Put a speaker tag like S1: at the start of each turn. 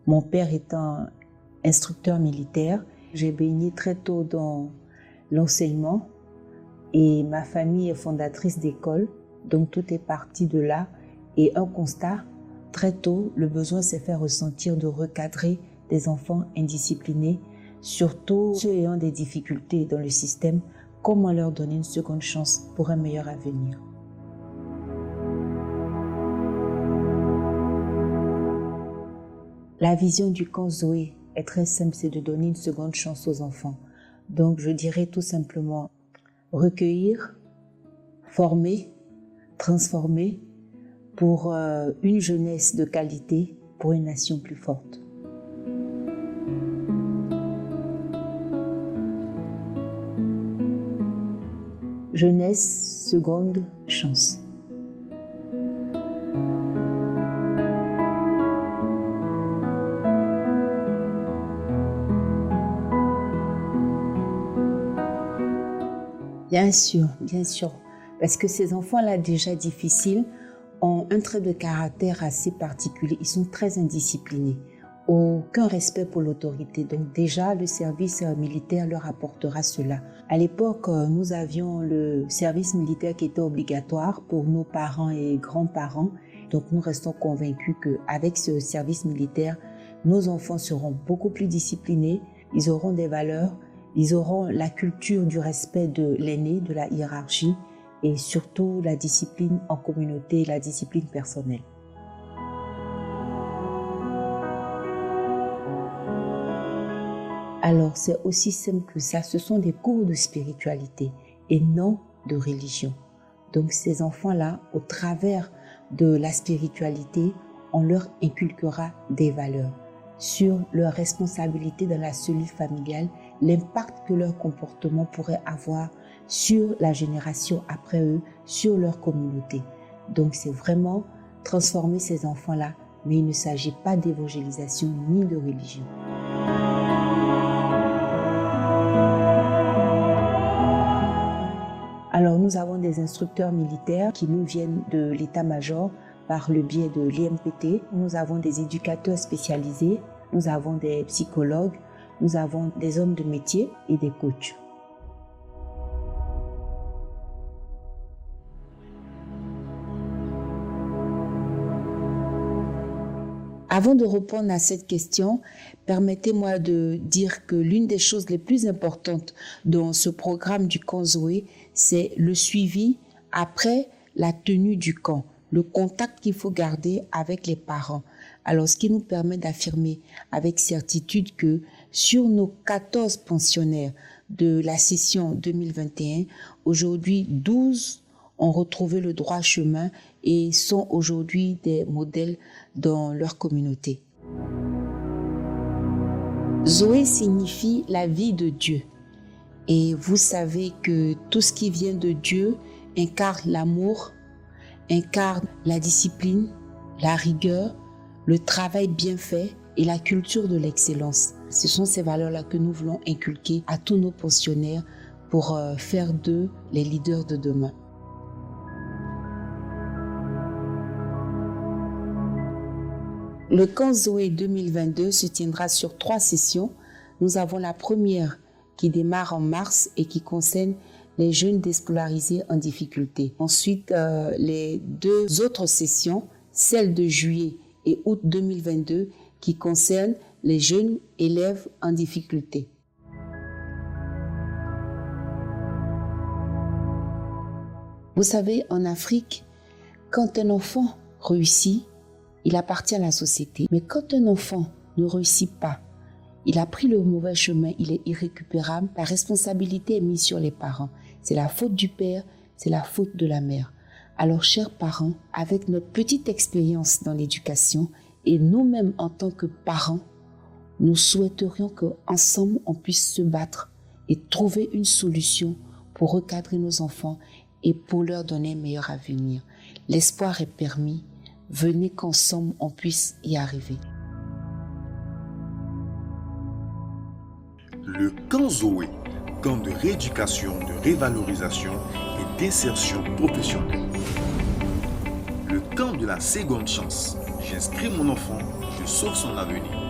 S1: Mon père étant instructeur militaire, j'ai baigné très tôt dans l'enseignement et ma famille est fondatrice d'école, donc tout est parti de là. Et un constat, très tôt, le besoin s'est fait ressentir de recadrer des enfants indisciplinés, surtout ceux ayant des difficultés dans le système, comment leur donner une seconde chance pour un meilleur avenir. La vision du camp Zoé est très simple, c'est de donner une seconde chance aux enfants. Donc je dirais tout simplement recueillir, former, transformer pour une jeunesse de qualité, pour une nation plus forte. Jeunesse, seconde chance. Bien sûr. Parce que ces enfants-là, déjà difficiles, ont un trait de caractère assez particulier. Ils sont très indisciplinés. Aucun respect pour l'autorité. Donc déjà, le service militaire leur apportera cela. À l'époque, nous avions le service militaire qui était obligatoire pour nos parents et grands-parents. Donc nous restons convaincus qu'avec ce service militaire, nos enfants seront beaucoup plus disciplinés, ils auront des valeurs, ils auront la culture du respect de l'aîné, de la hiérarchie et surtout la discipline en communauté, la discipline personnelle. Alors c'est aussi simple que ça, ce sont des cours de spiritualité et non de religion. Donc ces enfants-là, au travers de la spiritualité, on leur inculquera des valeurs sur leur responsabilité dans la cellule familiale, l'impact que leur comportement pourrait avoir sur la génération après eux, sur leur communauté. Donc c'est vraiment transformer ces enfants-là, mais il ne s'agit pas d'évangélisation ni de religion. Alors nous avons des instructeurs militaires qui nous viennent de l'état-major par le biais de l'IMPT. Nous avons des éducateurs spécialisés, nous avons des psychologues, nous avons des hommes de métier et des coachs. Avant de répondre à cette question, permettez-moi de dire que l'une des choses les plus importantes dans ce programme du camp Zoé, c'est le suivi après la tenue du camp, le contact qu'il faut garder avec les parents. Alors, ce qui nous permet d'affirmer avec certitude que sur nos 14 pensionnaires de la session 2021, aujourd'hui 12 ont retrouvé le droit chemin et sont aujourd'hui des modèles dans leur communauté. Zoé signifie la vie de Dieu. Et vous savez que tout ce qui vient de Dieu incarne l'amour, incarne la discipline, la rigueur, le travail bien fait et la culture de l'excellence. Ce sont ces valeurs-là que nous voulons inculquer à tous nos pensionnaires pour faire d'eux les leaders de demain. Le camp Zoé 2022 se tiendra sur 3 sessions. Nous avons la première qui démarre en mars et qui concerne les jeunes déscolarisés en difficulté. Ensuite, les 2 autres sessions, celle de juillet et août 2022, qui concernent les jeunes élèves en difficulté. Vous savez, en Afrique, quand un enfant réussit, il appartient à la société. Mais quand un enfant ne réussit pas, il a pris le mauvais chemin, il est irrécupérable, la responsabilité est mise sur les parents. C'est la faute du père, c'est la faute de la mère. Alors, chers parents, avec notre petite expérience dans l'éducation et nous-mêmes en tant que parents, nous souhaiterions qu'ensemble, on puisse se battre et trouver une solution pour recadrer nos enfants et pour leur donner un meilleur avenir. L'espoir est permis. Venez qu'ensemble, on puisse y arriver.
S2: Le camp Zoé, camp de rééducation, de révalorisation et d'insertion professionnelle. Le camp de la seconde chance. J'inscris mon enfant, je sauve son avenir.